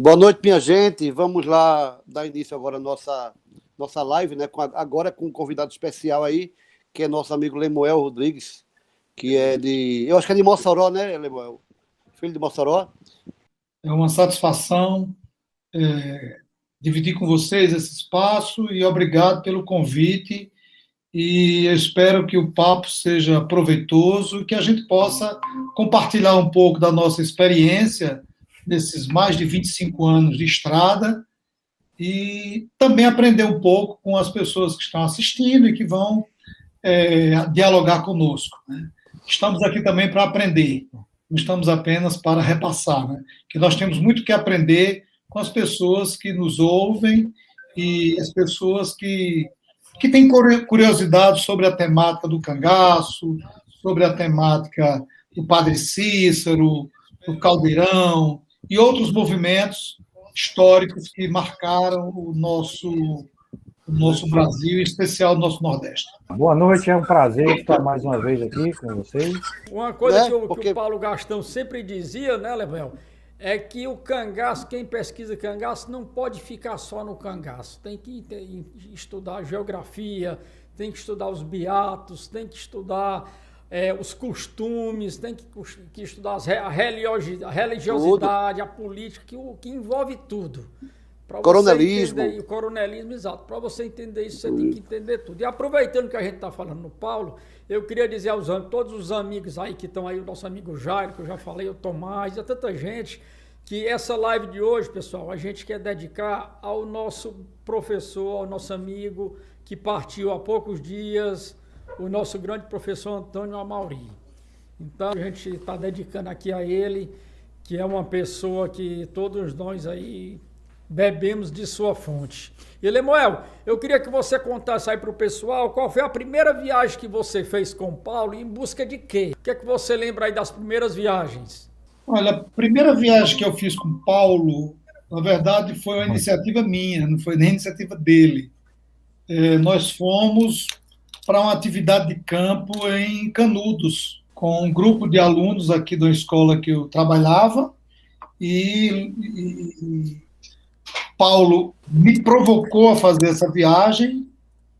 Boa noite, minha gente. Vamos lá dar início agora à nossa live, né? Agora com um convidado especial aí, que é nosso amigo Lemuel Rodrigues, que é de. Eu acho que é de Mossoró, né, Lemuel? Filho de Mossoró. É uma satisfação dividir com vocês esse espaço e obrigado pelo convite. E eu espero que o papo seja proveitoso e que a gente possa compartilhar um pouco da nossa experiência nesses mais de 25 anos de estrada e também aprender um pouco com as pessoas que estão assistindo e que vão dialogar conosco, né? Estamos aqui também para aprender, não estamos apenas para repassar, né? Que nós temos muito que aprender com as pessoas que nos ouvem e as pessoas que têm curiosidade sobre a temática do cangaço, sobre a temática do Padre Cícero, do Caldeirão e outros movimentos históricos que marcaram o nosso Brasil, em especial o nosso Nordeste. Boa noite, é um prazer estar mais uma vez aqui com vocês. Uma coisa Né? que o Paulo Gastão sempre dizia, né, Level, é que o cangaço, quem pesquisa cangaço, não pode ficar só no cangaço. Tem que estudar geografia, tem que estudar os beatos, tem que estudar os costumes, tem que estudar a religiosidade, a política, que envolve tudo. Coronelismo. O coronelismo, exato. Para você entender isso, você tem que entender tudo. E aproveitando que a gente está falando no Paulo, eu queria dizer aos todos os amigos aí que estão aí, o nosso amigo Jairo, que eu já falei, o Tomás, e a tanta gente, que essa live de hoje, pessoal, a gente quer dedicar ao nosso professor, ao nosso amigo que partiu há poucos dias, o nosso grande professor Antônio Amauri. Então, a gente está dedicando aqui a ele, que é uma pessoa que todos nós aí bebemos de sua fonte. E Lemuel, eu queria que você contasse aí para o pessoal qual foi a primeira viagem que você fez com o Paulo e em busca de quê? O que é que você lembra aí das primeiras viagens? Olha, a primeira viagem que eu fiz com o Paulo, na verdade, foi uma iniciativa minha, não foi nem iniciativa dele. Nós fomos para uma atividade de campo em Canudos, com um grupo de alunos aqui da escola que eu trabalhava, e Paulo me provocou a fazer essa viagem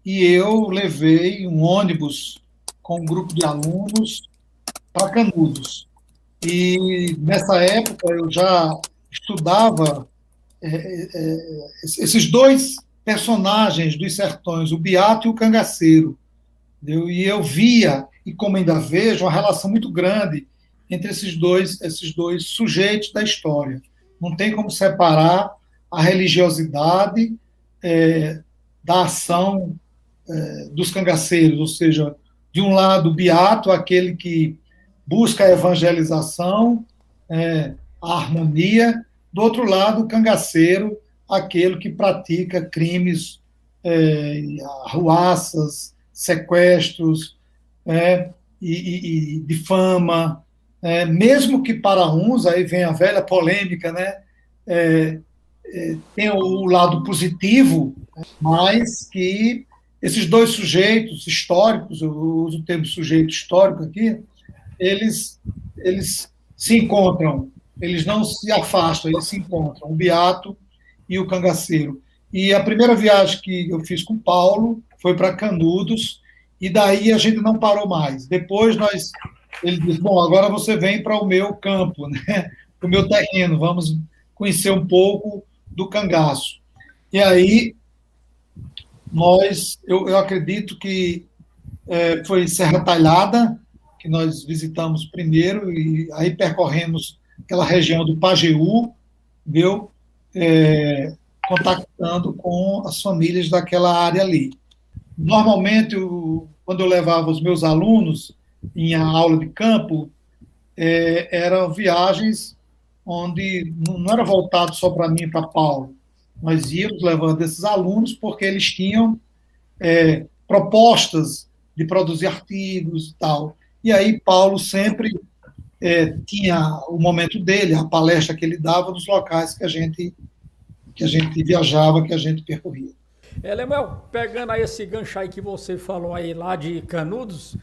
e eu levei um ônibus com um grupo de alunos para Canudos. E nessa época eu já estudava esses dois personagens dos sertões, o Beato e o Cangaceiro. Entendeu? E eu via, e como ainda vejo, uma relação muito grande entre esses dois sujeitos da história. Não tem como separar a religiosidade da ação dos cangaceiros, ou seja, de um lado, o beato, aquele que busca a evangelização, a harmonia, do outro lado, o cangaceiro, aquele que pratica crimes, arruaças, sequestros, e difama, mesmo que para uns, aí vem a velha polêmica, né, tem o lado positivo, mas que esses dois sujeitos históricos, eu uso o termo sujeito histórico aqui, eles se encontram, eles não se afastam, eles se encontram, o beato e o cangaceiro. E a primeira viagem que eu fiz com o Paulo foi para Canudos, e daí a gente não parou mais. Depois ele disse, bom, agora você vem para o meu campo, né, para o meu terreno, vamos conhecer um pouco do cangaço. E aí, eu acredito que foi Serra Talhada, que nós visitamos primeiro, e aí percorremos aquela região do Pajeú, viu? Contactando com as famílias daquela área ali. Normalmente, quando eu levava os meus alunos em aula de campo, eram viagens onde não era voltado só para mim e para Paulo. Nós íamos levando esses alunos porque eles tinham propostas de produzir artigos e tal. E aí Paulo sempre tinha o momento dele, a palestra que ele dava nos locais que a gente viajava, que a gente percorria. Lemuel, pegando aí esse gancho aí que você falou aí lá de Canudos,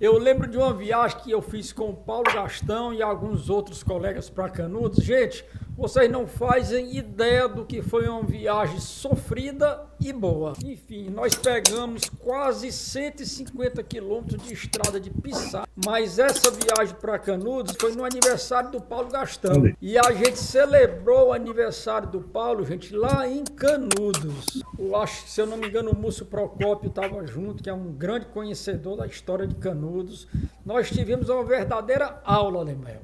Eu lembro de uma viagem que eu fiz com o Paulo Gastão e alguns outros colegas para Canudos. Gente, vocês não fazem ideia do que foi uma viagem sofrida e boa. Enfim, nós pegamos quase 150 quilômetros de estrada de Piçá, mas essa viagem para Canudos foi no aniversário do Paulo Gastão. E a gente celebrou o aniversário do Paulo, gente, lá em Canudos. Eu acho que, se eu não me engano, o Múcio Procópio estava junto, que é um grande conhecedor da história de Canudos. Nós tivemos uma verdadeira aula, Lemuel.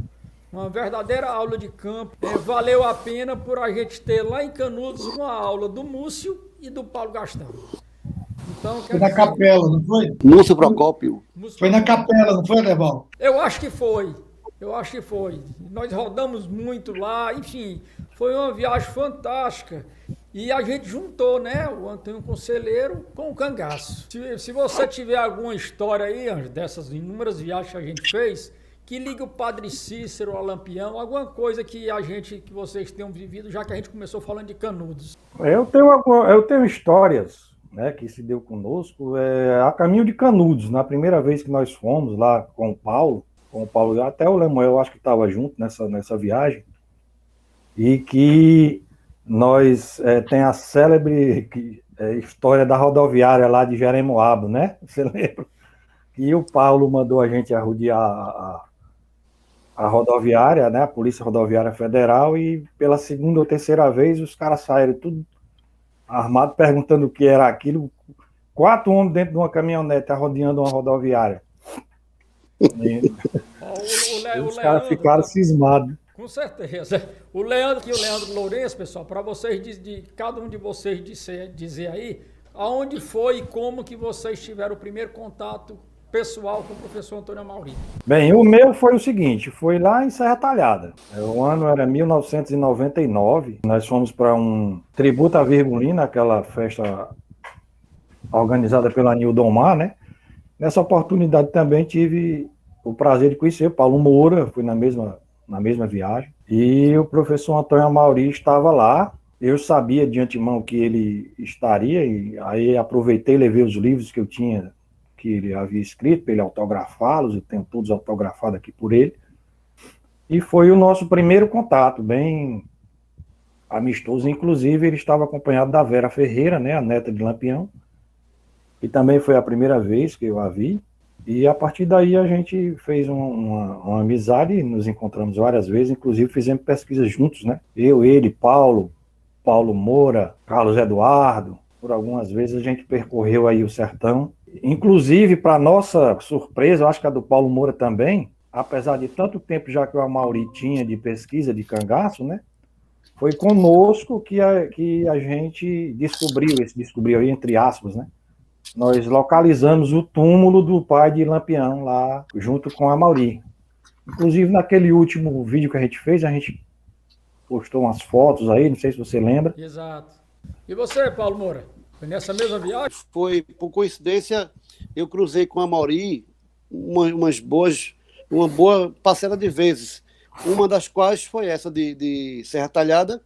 Uma verdadeira aula de campo. Valeu a pena por a gente ter lá em Canudos uma aula do Múcio e do Paulo Gastão. Então, foi na capela, não foi? Múcio Procópio. Foi na capela, não foi, Aderbal? Eu acho que foi. Nós rodamos muito lá, enfim, foi uma viagem fantástica. E a gente juntou, né, o Antônio Conselheiro com o Cangaço. Se você tiver alguma história aí, Anjo, dessas inúmeras viagens que a gente fez, que liga o Padre Cícero, o Lampião, alguma coisa que vocês tenham vivido, já que a gente começou falando de Canudos. Eu tenho histórias, né, que se deu conosco, a caminho de Canudos, na primeira vez que nós fomos lá com o Paulo, até o Lemuel, acho que estava junto nessa viagem, e que nós tem a célebre história da rodoviária lá de Jeremoabo, né? Você lembra? E o Paulo mandou a gente arrodear a rodoviária, né? A Polícia Rodoviária Federal, e pela segunda ou terceira vez os caras saíram tudo armados, perguntando o que era aquilo. 4 homens dentro de uma caminhonete arrodeando uma rodoviária. Os caras ficaram cismados. Com certeza. O Leandro Lourenço, pessoal, para vocês, cada um de vocês dizer aí, aonde foi e como que vocês tiveram o primeiro contato pessoal com o professor Antônio Amauri. Bem, o meu foi o seguinte, foi lá em Serra Talhada. O ano era 1999, nós fomos para um tributo à Virgulina, aquela festa organizada pela Nildon Mar, né? Nessa oportunidade também tive o prazer de conhecer o Paulo Moura, fui na mesma viagem, e o professor Antônio Amauri estava lá. Eu sabia de antemão que ele estaria, e aí aproveitei e levei os livros que eu tinha, que ele havia escrito, para ele autografá-los, eu tenho todos autografados aqui por ele, e foi o nosso primeiro contato, bem amistoso. Inclusive ele estava acompanhado da Vera Ferreira, né, a neta de Lampião, e também foi a primeira vez que eu a vi. E a partir daí a gente fez uma amizade, nos encontramos várias vezes, inclusive fizemos pesquisas juntos, né? Eu, ele, Paulo Moura, Carlos Eduardo, por algumas vezes a gente percorreu aí o sertão. Inclusive, para nossa surpresa, eu acho que a do Paulo Moura também, apesar de tanto tempo já que o Amauri tinha de pesquisa de cangaço, né? Foi conosco que a gente descobriu aí, entre aspas, né? Nós localizamos o túmulo do pai de Lampião lá, junto com a Amauri. Inclusive, naquele último vídeo que a gente fez, a gente postou umas fotos aí, não sei se você lembra. Exato. E você, Paulo Moura? Foi nessa mesma viagem? Foi, por coincidência, eu cruzei com a Amauri uma boa parcela de vezes. Uma das quais foi essa de Serra Talhada,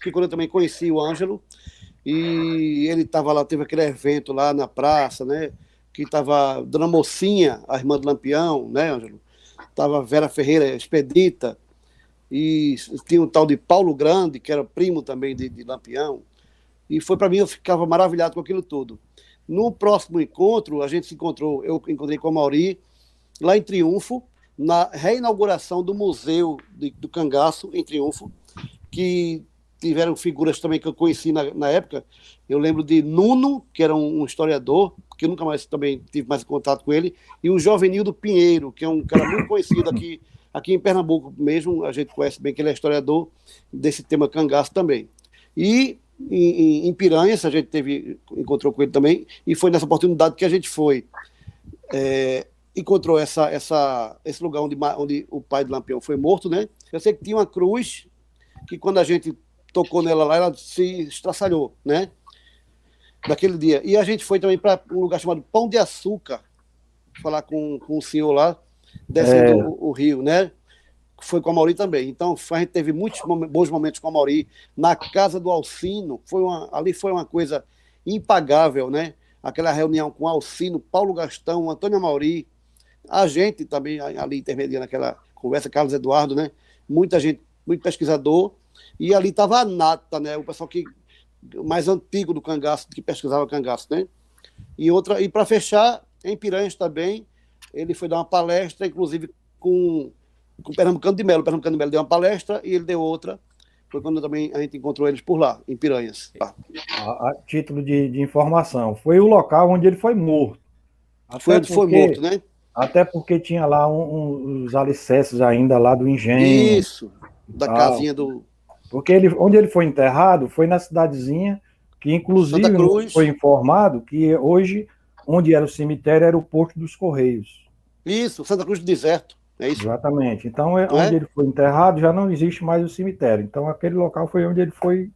que quando eu também conheci o Ângelo, e ele estava lá, teve aquele evento lá na praça, né? Que estava Dona Mocinha, a irmã do Lampião, né, Ângelo? Estava Vera Ferreira, Expedita, e tinha um tal de Paulo Grande, que era primo também de Lampião. E foi para mim, eu ficava maravilhado com aquilo tudo. No próximo encontro, eu encontrei com a Amauri, lá em Triunfo, na reinauguração do Museu do Cangaço, em Triunfo, que tiveram figuras também que eu conheci na época. Eu lembro de Nuno, que era um historiador, que eu nunca mais também tive mais contato com ele, e o Jovenildo Pinheiro, que é um cara muito conhecido aqui em Pernambuco mesmo, a gente conhece bem que ele é historiador desse tema cangaço também. E em Piranhas, a gente encontrou com ele também, e foi nessa oportunidade que a gente encontrou esse lugar onde o pai do Lampião foi morto, né? Eu sei que tinha uma cruz, que quando a gente tocou nela lá, ela se estraçalhou, né? Daquele dia. E a gente foi também para um lugar chamado Pão de Açúcar, falar com o senhor lá, descendo o rio, né? Foi com a Amauri também. Então, a gente teve muitos bons momentos com a Amauri. Na casa do Alcino, ali foi uma coisa impagável, né? Aquela reunião com Alcino, Paulo Gastão, Antônio Amauri, a gente também, ali intermediando aquela conversa, Carlos Eduardo, né? Muita gente, muito pesquisador, e ali estava a nata, né? O pessoal mais antigo do cangaço, que pesquisava cangaço, né? E para fechar, em Piranhas também, ele foi dar uma palestra, inclusive com Pernambucano de Melo. O Pernambucano de Melo deu uma palestra e ele deu outra. Foi quando também a gente encontrou eles por lá, em Piranhas. A título de informação, foi o local onde ele foi morto. Foi morto, né? Até porque tinha lá uns alicerces ainda lá do engenho. Isso, da casinha do... Porque onde ele foi enterrado foi na cidadezinha, que inclusive foi informado que hoje, onde era o cemitério, era o posto dos Correios. Isso, Santa Cruz do Deserto. É isso? Exatamente. Então, onde ele foi enterrado, já não existe mais o cemitério. Então, aquele local foi onde ele foi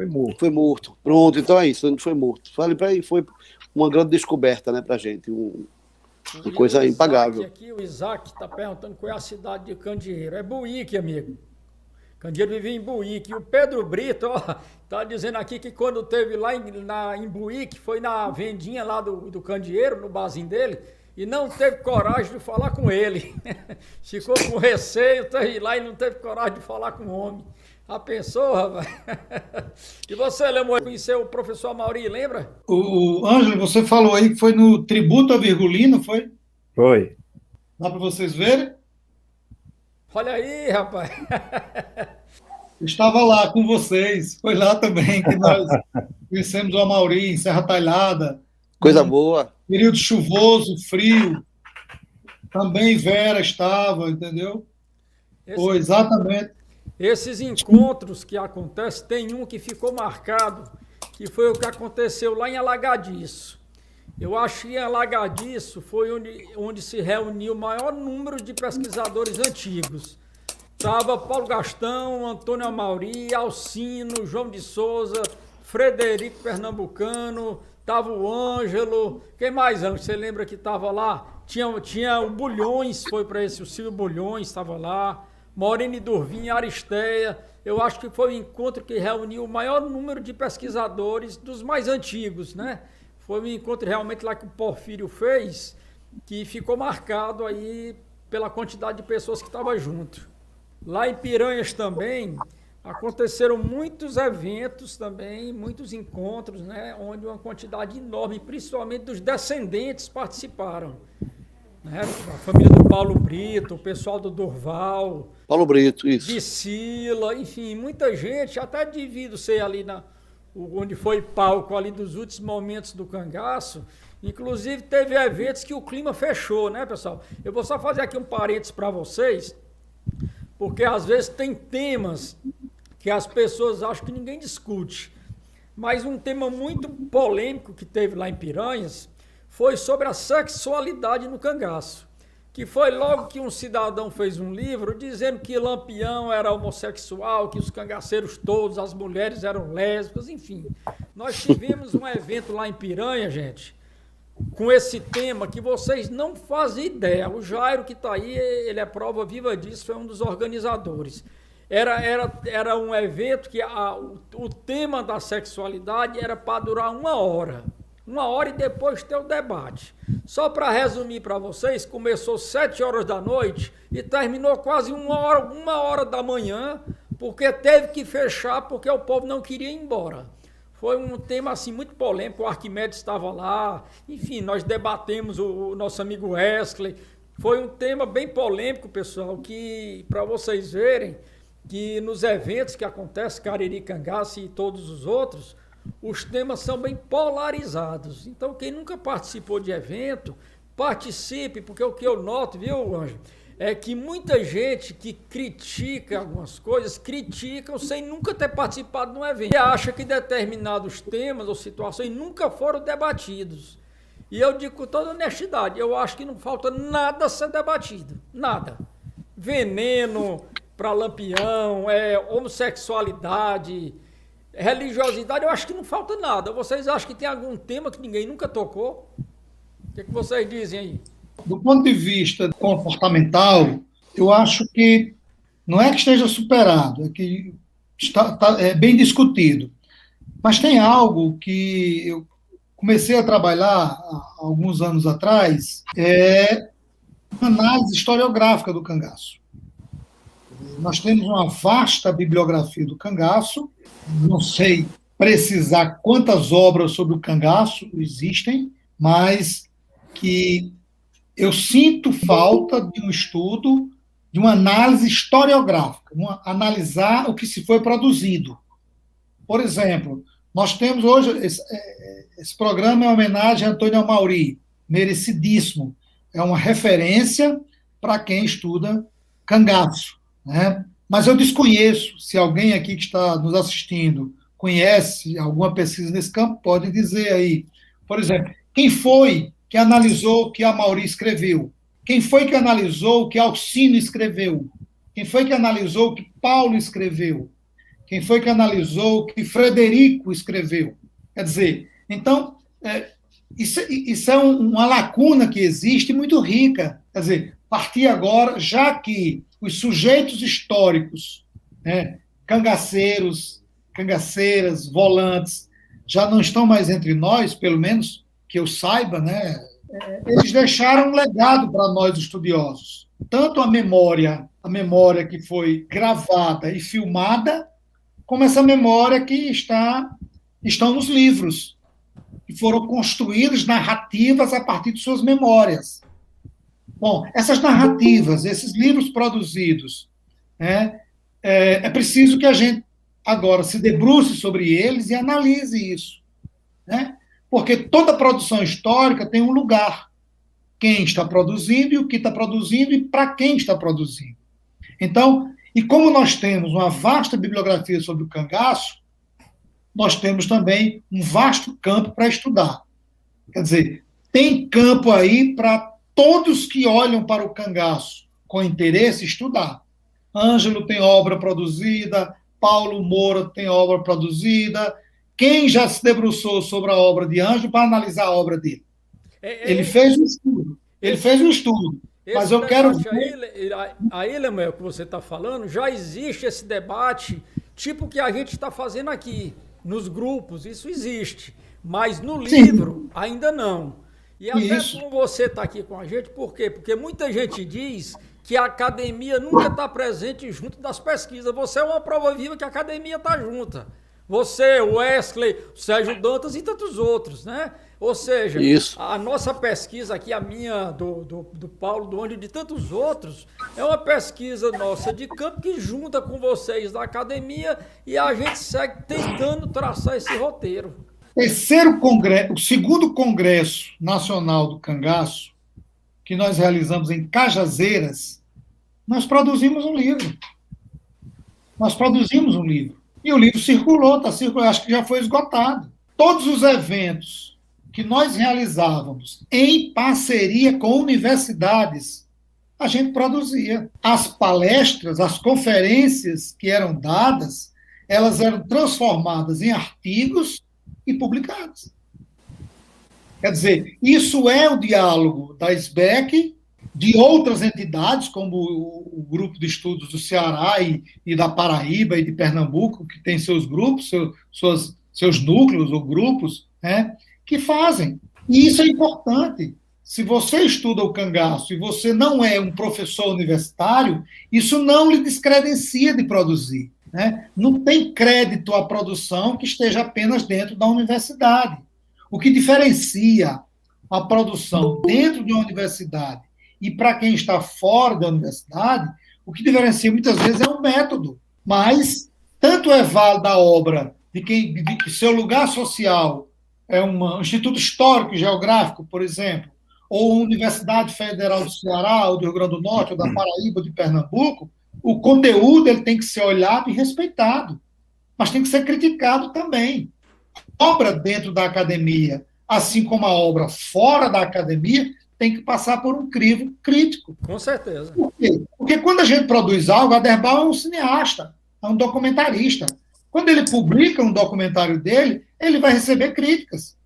morto. Foi morto. Pronto, então é isso, onde foi morto. Foi uma grande descoberta, né, pra gente. Uma coisa impagável. Aqui o Isaac está perguntando qual é a cidade de Candeeiro. É Buíque, amigo. Candeeiro vivia em Buíque. E o Pedro Brito, ó, tá dizendo aqui que quando teve lá em Buíque, foi na vendinha lá do Candeeiro, no barzinho dele, e não teve coragem de falar com ele. Ficou com receio, tá aí lá e não teve coragem de falar com o homem. Ah, pensou, rapaz? E você, Lemoa, conheceu o professor Amauri, lembra? O Ângelo, você falou aí que foi no Tributo a Virgulino, foi? Foi. Dá para vocês verem? Olha aí, rapaz. Estava lá com vocês. Foi lá também que nós conhecemos o Amauri, em Serra Talhada. Coisa boa. Período chuvoso, frio. Também Vera estava, entendeu? Foi, exatamente. Esses encontros que acontecem, tem um que ficou marcado, que foi o que aconteceu lá em Alagadiço. Eu acho que em Alagadiço foi onde se reuniu o maior número de pesquisadores antigos. Estava Paulo Gastão, Antônio Amauri, Alcino, João de Souza, Frederico Pernambucano, estava o Ângelo. Quem mais, Ângelo? Você lembra que estava lá? Tinha o Bulhões, foi para esse, o Silvio Bulhões estava lá. Morene Durvim, Aristeia. Eu acho que foi o encontro que reuniu o maior número de pesquisadores dos mais antigos, né? Foi um encontro realmente lá que o Porfírio fez, que ficou marcado aí pela quantidade de pessoas que estavam junto. Lá em Piranhas também aconteceram muitos eventos também, muitos encontros, né? Onde uma quantidade enorme, principalmente dos descendentes, participaram. Né? A família do Paulo Brito, o pessoal do Durval. Paulo Brito, isso. De Sila, enfim, muita gente, até devido ser ali onde foi palco ali dos últimos momentos do cangaço. Inclusive teve eventos que o clima fechou, né, pessoal? Eu vou só fazer aqui um parênteses para vocês, porque às vezes tem temas que as pessoas acham que ninguém discute. Mas um tema muito polêmico que teve lá em Piranhas foi sobre a sexualidade no cangaço. Que foi logo que um cidadão fez um livro dizendo que Lampião era homossexual, que os cangaceiros todos, as mulheres eram lésbicas, enfim. Nós tivemos um evento lá em Piranha, gente, com esse tema que vocês não fazem ideia. O Jairo que está aí, ele é prova viva disso, foi um dos organizadores. Era um evento que o tema da sexualidade era para durar 1 hora. 1 hora e depois ter o debate. Só para resumir para vocês, começou 7 horas da noite e terminou quase 1 hora da manhã, porque teve que fechar, porque o povo não queria ir embora. Foi um tema assim muito polêmico, o Arquimedes estava lá, enfim, nós debatemos o nosso amigo Wesley. Foi um tema bem polêmico, pessoal, que para vocês verem que nos eventos que acontecem, Cariri, Cangaço e todos os outros, os temas são bem polarizados. Então, quem nunca participou de evento, participe, porque o que eu noto, viu, Ângelo, é que muita gente que critica algumas coisas, criticam sem nunca ter participado de um evento. E acha que determinados temas ou situações nunca foram debatidos. E eu digo com toda honestidade, eu acho que não falta nada a ser debatido. Nada. Veneno para Lampião, homossexualidade, religiosidade, eu acho que não falta nada. Vocês acham que tem algum tema que ninguém nunca tocou? O que vocês dizem aí? Do ponto de vista comportamental, eu acho que não é que esteja superado, é que é bem discutido. Mas tem algo que eu comecei a trabalhar há alguns anos atrás, uma análise historiográfica do cangaço. Nós temos uma vasta bibliografia do cangaço, não sei precisar quantas obras sobre o cangaço existem, mas que eu sinto falta de um estudo, de uma análise historiográfica, analisar o que se foi produzido. Por exemplo, nós temos hoje, esse programa é uma homenagem a Antônio Amauri, merecidíssimo, é uma referência para quem estuda cangaço, né? Mas eu desconheço, se alguém aqui que está nos assistindo conhece alguma pesquisa nesse campo, pode dizer aí. Por exemplo, quem foi que analisou o que Amauri escreveu? Quem foi que analisou o que Alcino escreveu? Quem foi que analisou o que Paulo escreveu? Quem foi que analisou o que Frederico escreveu? Quer dizer, então, isso é uma lacuna que existe muito rica. Quer dizer, partir agora, já que os sujeitos históricos, né, cangaceiros, cangaceiras, volantes, já não estão mais entre nós, pelo menos que eu saiba, né, eles deixaram um legado para nós estudiosos. Tanto a memória que foi gravada e filmada, como essa memória que estão nos livros, que foram construídas narrativas a partir de suas memórias. Bom, essas narrativas, esses livros produzidos, né, é preciso que a gente agora se debruce sobre eles e analise isso, né? Porque toda produção histórica tem um lugar. Quem está produzindo e o que está produzindo e para quem está produzindo. Então, e como nós temos uma vasta bibliografia sobre o cangaço, nós temos também um vasto campo para estudar. Quer dizer, tem campo aí para todos que olham para o cangaço com interesse estudar. Ângelo tem obra produzida, Paulo Moura tem obra produzida. Quem já se debruçou sobre a obra de Ângelo para analisar a obra dele? Ele fez um estudo. Mas eu quero ver... Aí, Lemuel, que você está falando, já existe esse debate, tipo que a gente está fazendo aqui, nos grupos, isso existe. Mas no livro, ainda não. E até como você está aqui com a gente, por quê? Porque muita gente diz que a academia nunca está presente junto das pesquisas. Você é uma prova viva que a academia está junta. Você, o Wesley, o Sérgio Dantas e tantos outros, né? Ou seja, a nossa pesquisa aqui, a minha, do Paulo, do Ângelo e de tantos outros, é uma pesquisa nossa de campo que junta com vocês da academia e a gente segue tentando traçar esse roteiro. O segundo Congresso Nacional do Cangaço, que nós realizamos em Cajazeiras, nós produzimos um livro. E o livro circulou, acho que já foi esgotado. Todos os eventos que nós realizávamos em parceria com universidades, a gente produzia. As palestras, as conferências que eram dadas, elas eram transformadas em artigos e publicadas. Quer dizer, isso é o diálogo da SBEC, de outras entidades, como o Grupo de Estudos do Ceará e da Paraíba e de Pernambuco, que tem seus grupos, seus núcleos ou grupos, né, que fazem. E isso é importante. Se você estuda o cangaço e você não é um professor universitário, isso não lhe descredencia de produzir, né? Não tem crédito à produção que esteja apenas dentro da universidade. O que diferencia a produção dentro de uma universidade e para quem está fora da universidade, o que diferencia muitas vezes é o método. Mas tanto é válido a obra de que seu lugar social é um Instituto Histórico e Geográfico, por exemplo, ou a Universidade Federal do Ceará, ou do Rio Grande do Norte, ou da Paraíba, ou de Pernambuco, o conteúdo ele tem que ser olhado e respeitado, mas tem que ser criticado também. A obra dentro da academia, assim como a obra fora da academia, tem que passar por um crivo crítico. Com certeza. Por quê? Porque quando a gente produz algo, Aderbal é um cineasta, é um documentarista. Quando ele publica um documentário dele, ele vai receber críticas.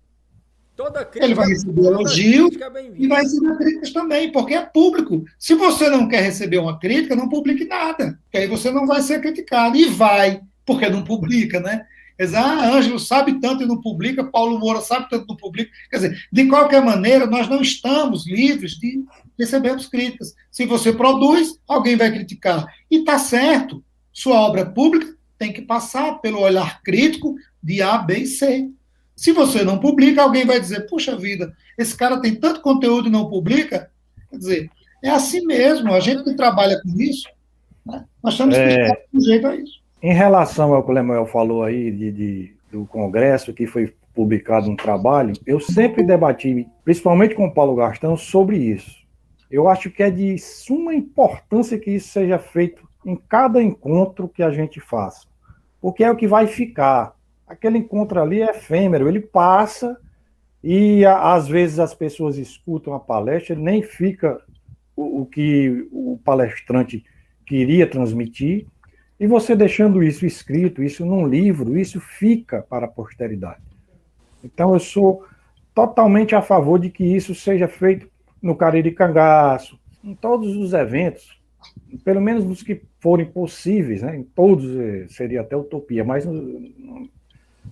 Ele vai receber elogios e vai receber críticas também, porque é público. Se você não quer receber uma crítica, não publique nada, porque aí você não vai ser criticado. E vai, porque não publica, né? Eles, Ângelo sabe tanto e não publica, Paulo Moura sabe tanto e não publica. Quer dizer, de qualquer maneira, nós não estamos livres de recebermos críticas. Se você produz, alguém vai criticar. E está certo, sua obra pública tem que passar pelo olhar crítico de A, B e C. Se você não publica, alguém vai dizer, puxa vida, esse cara tem tanto conteúdo e não publica. Quer dizer, é assim mesmo, a gente que trabalha com isso, né, nós temos que estar sujeito a isso. Em relação ao que o Lemuel falou aí do Congresso, que foi publicado um trabalho, eu sempre debati, principalmente com o Paulo Gastão, sobre isso. Eu acho que é de suma importância que isso seja feito em cada encontro que a gente faça, porque é o que vai ficar. Aquele encontro ali é efêmero, ele passa e às vezes as pessoas escutam a palestra, ele nem fica o que o palestrante queria transmitir, e você deixando isso escrito, isso num livro, isso fica para a posteridade. Então eu sou totalmente a favor de que isso seja feito no Cariri Cangaço, em todos os eventos, pelo menos nos que forem possíveis, né? Em todos seria até utopia, mas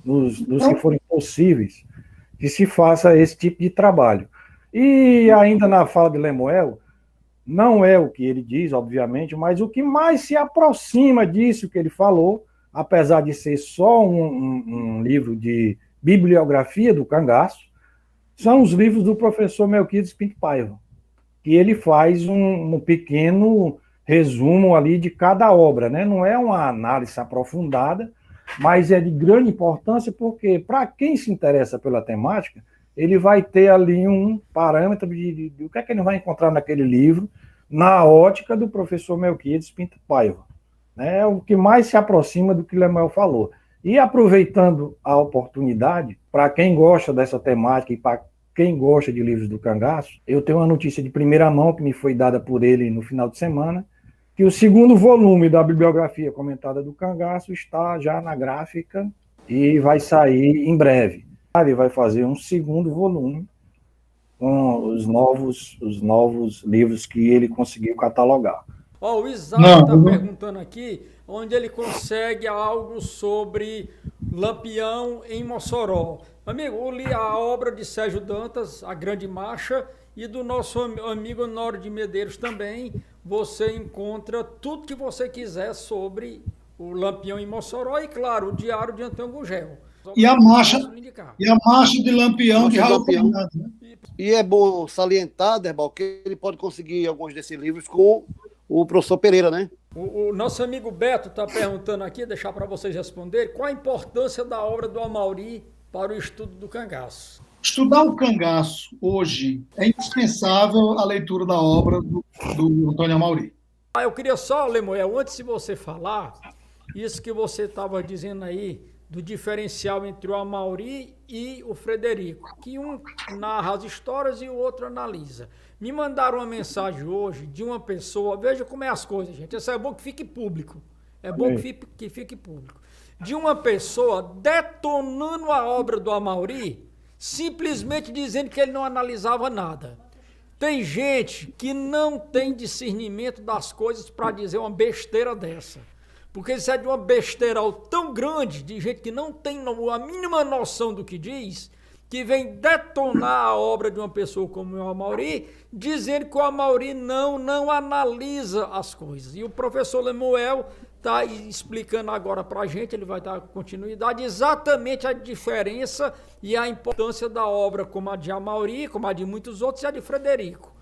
nos que forem possíveis, que se faça esse tipo de trabalho. E ainda na fala de Lemuel, não é o que ele diz, obviamente, mas o que mais se aproxima disso que ele falou, apesar de ser só um livro de bibliografia do cangaço, são os livros do professor Melquiades Pinto Paiva, que ele faz um pequeno resumo ali de cada obra, né? Não é uma análise aprofundada, mas é de grande importância porque, para quem se interessa pela temática, ele vai ter ali um parâmetro de o que é que ele vai encontrar naquele livro, na ótica do professor Melquiades Pinto Paiva. É o que mais se aproxima do que Lemuel falou. E aproveitando a oportunidade, para quem gosta dessa temática e para quem gosta de livros do cangaço, eu tenho uma notícia de primeira mão que me foi dada por ele no final de semana, que o segundo volume da bibliografia comentada do cangaço está já na gráfica e vai sair em breve. Ele vai fazer um segundo volume com os novos livros que ele conseguiu catalogar. O Isaac está perguntando aqui onde ele consegue algo sobre Lampião em Mossoró. Amigo, eu li a obra de Sérgio Dantas, A Grande Marcha, e do nosso amigo Honório de Medeiros também. Você encontra tudo que você quiser sobre o Lampião em Mossoró e, claro, o Diário de Antônio Gugel. E a marcha de Lampião de Raul Fernandes. Né? E é bom salientar, Derbal, que ele pode conseguir alguns desses livros com o professor Pereira, né? O nosso amigo Beto está perguntando aqui, deixar para vocês responderem, qual a importância da obra do Amauri para o estudo do cangaço? Estudar o cangaço hoje é indispensável a leitura da obra do Antônio Amauri. Eu queria só, Lemuel, antes de você falar, isso que você estava dizendo aí, do diferencial entre o Amauri e o Frederico, que um narra as histórias e o outro analisa. Me mandaram uma mensagem hoje de uma pessoa, veja como é as coisas, gente, isso é bom que fique público, é bom que fique público, de uma pessoa detonando a obra do Amauri, simplesmente dizendo que ele não analisava nada. Tem gente que não tem discernimento das coisas para dizer uma besteira dessa. Porque isso é de uma besteiral tão grande, de gente que não tem a mínima noção do que diz, que vem detonar a obra de uma pessoa como o Amauri, dizendo que o Amauri não analisa as coisas. E o professor Lemuel está explicando agora para a gente, ele vai dar continuidade, exatamente a diferença e a importância da obra como a de Amauri, como a de muitos outros, e a de Frederico.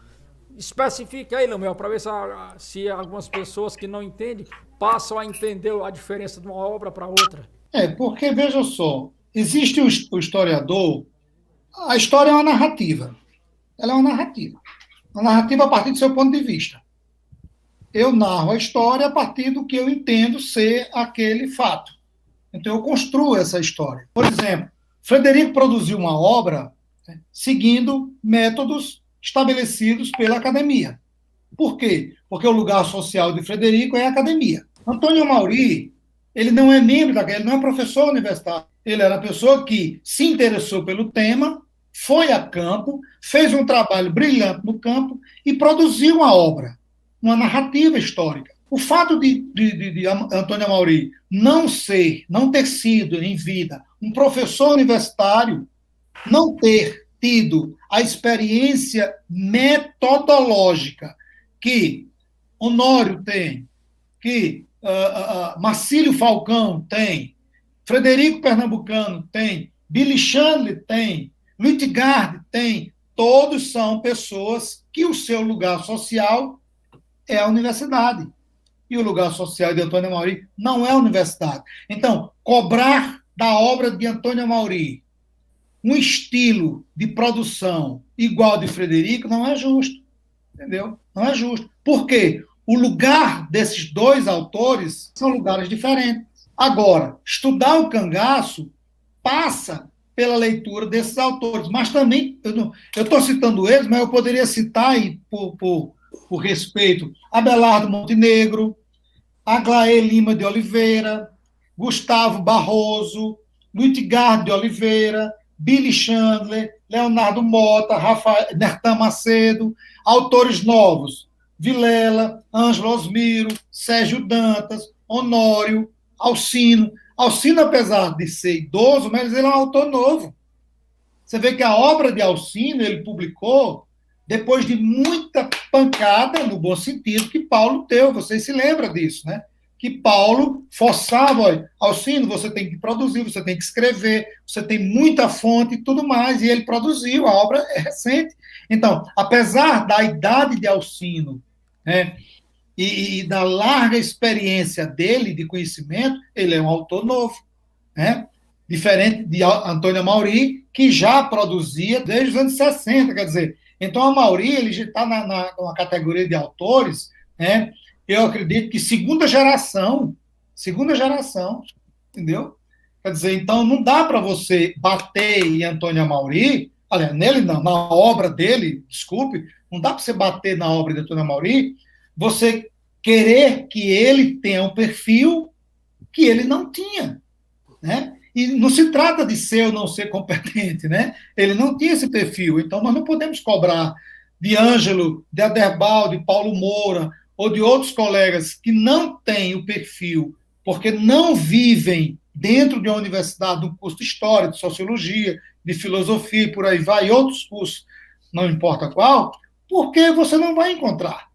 Especifica aí, Lemuel, para ver se algumas pessoas que não entendem passam a entender a diferença de uma obra para outra. Porque, veja só, existe o historiador, a história é uma narrativa. Ela é uma narrativa. Uma narrativa a partir do seu ponto de vista. Eu narro a história a partir do que eu entendo ser aquele fato. Então, eu construo essa história. Por exemplo, Frederico produziu uma obra seguindo métodos estabelecidos pela academia. Por quê? Porque o lugar social de Frederico é a academia. Antônio Amauri, ele não é membro da academia, ele não é professor universitário. Ele era a pessoa que se interessou pelo tema, foi a campo, fez um trabalho brilhante no campo e produziu uma obra, uma narrativa histórica. O fato de Antônio Amauri não ter sido em vida um professor universitário, não ter tido a experiência metodológica que Honório tem, que Marcílio Falcão tem, Frederico Pernambucano tem, Billy Chandler tem, Lutgard tem, todos são pessoas que o seu lugar social é a universidade. E o lugar social de Antônio Amauri não é a universidade. Então, cobrar da obra de Antônio Amauri um estilo de produção igual de Frederico não é justo. Entendeu? Não é justo. Por quê? O lugar desses dois autores são lugares diferentes. Agora, estudar o cangaço passa pela leitura desses autores, mas também, eu estou citando eles, mas eu poderia citar, aí, por respeito, Abelardo Montenegro, Aglaé Lima de Oliveira, Gustavo Barroso, Lutgard de Oliveira, Billy Chandler, Leonardo Mota, Nertan Macedo, autores novos, Vilela, Ângelo Osmiro, Sérgio Dantas, Honório, Alcino. Alcino, apesar de ser idoso, mas ele é um autor novo. Você vê que a obra de Alcino ele publicou depois de muita pancada, no bom sentido, que Paulo deu. Vocês se lembram disso, né? Que Paulo forçava, olha, Alcino, você tem que produzir, você tem que escrever, você tem muita fonte e tudo mais, e ele produziu, a obra é recente. Então, apesar da idade de Alcino, né, e da larga experiência dele de conhecimento, ele é um autor novo, né? Diferente de Antônio Amauri, que já produzia desde os anos 60, quer dizer, então Amauri ele já está numa categoria de autores, né? Eu acredito que segunda geração, entendeu? Quer dizer, então não dá para você bater em Antônio Amauri, aliás, nele não, na obra dele, desculpe, não dá para você bater na obra de Antônio Amauri, você querer que ele tenha um perfil que ele não tinha, né? E não se trata de ser ou não ser competente, né? Ele não tinha esse perfil, então nós não podemos cobrar de Ângelo, de Aderbal, de Paulo Moura, ou de outros colegas que não têm o perfil, porque não vivem dentro de uma universidade, um curso de História, de Sociologia, de Filosofia, e por aí vai, e outros cursos, não importa qual, porque você não vai encontrar.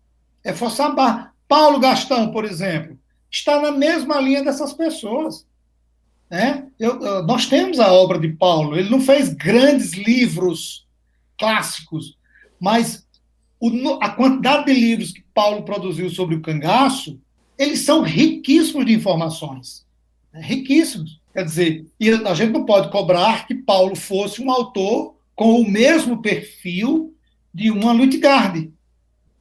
É forçar a barra. Paulo Gastão, por exemplo, está na mesma linha dessas pessoas. Né? Nós temos a obra de Paulo, ele não fez grandes livros clássicos, mas a quantidade de livros que Paulo produziu sobre o cangaço, eles são riquíssimos de informações. Né? Riquíssimos. Quer dizer, e a gente não pode cobrar que Paulo fosse um autor com o mesmo perfil de uma Lutgard.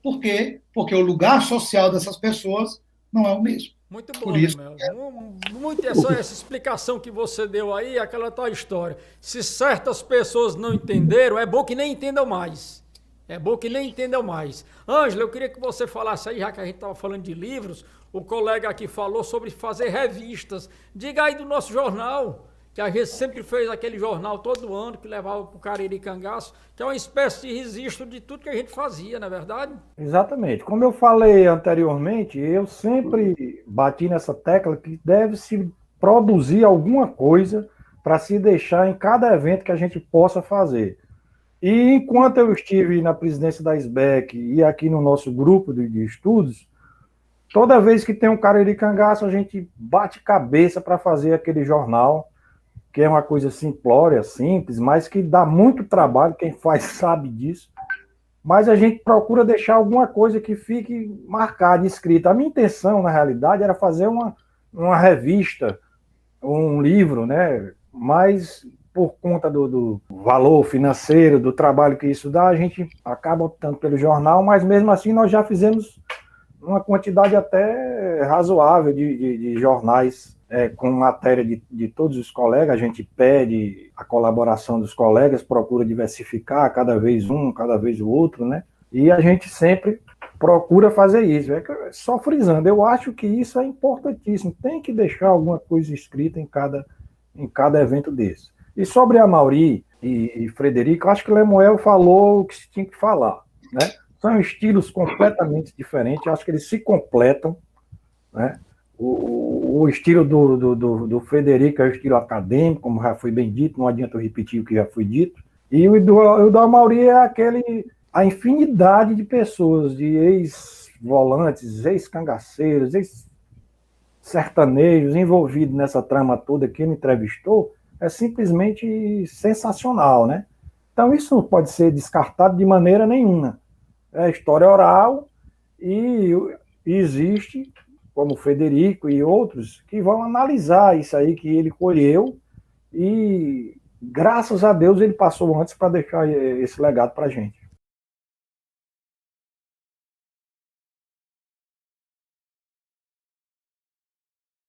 Por quê? Porque o lugar social dessas pessoas não é o mesmo. Muito bom, Melo. Muito essa explicação que você deu aí, aquela tal história. Se certas pessoas não entenderam, é bom que nem entendam mais. É bom que nem entendam mais. Ângela, eu queria que você falasse aí, já que a gente estava falando de livros, o colega aqui falou sobre fazer revistas. Diga aí do nosso jornal, que a gente sempre fez aquele jornal todo ano, que levava para o Cariri Cangaço, que é uma espécie de registro de tudo que a gente fazia, não é verdade? Exatamente. Como eu falei anteriormente, eu sempre bati nessa tecla que deve-se produzir alguma coisa para se deixar em cada evento que a gente possa fazer. E enquanto eu estive na presidência da SBEC e aqui no nosso grupo de estudos, toda vez que tem um Cariri Cangaço, a gente bate cabeça para fazer aquele jornal, que é uma coisa simplória, simples, mas que dá muito trabalho, quem faz sabe disso. Mas a gente procura deixar alguma coisa que fique marcada, escrita. A minha intenção, na realidade, era fazer uma revista, um livro, né? Mas por conta do valor financeiro, do trabalho que isso dá, a gente acaba optando pelo jornal, mas mesmo assim nós já fizemos uma quantidade até razoável de jornais com matéria de todos os colegas. A gente pede a colaboração dos colegas, procura diversificar cada vez um, cada vez o outro, né? E a gente sempre procura fazer isso. Só frisando, eu acho que isso é importantíssimo, tem que deixar alguma coisa escrita em cada evento desse. E sobre a Amauri e Frederico, acho que o Lemuel falou o que se tinha que falar, né? São estilos completamente diferentes, acho que eles se completam, né? O estilo do Frederico é o estilo acadêmico, como já foi bem dito, não adianta eu repetir o que já foi dito. E o do Amaury é a infinidade de pessoas, de ex-volantes, ex-cangaceiros, ex-sertanejos envolvidos nessa trama toda que me entrevistou, é simplesmente sensacional, né? Então isso não pode ser descartado de maneira nenhuma. É história oral e existe, como o Frederico e outros, que vão analisar isso aí que ele colheu e, graças a Deus, ele passou antes para deixar esse legado para a gente.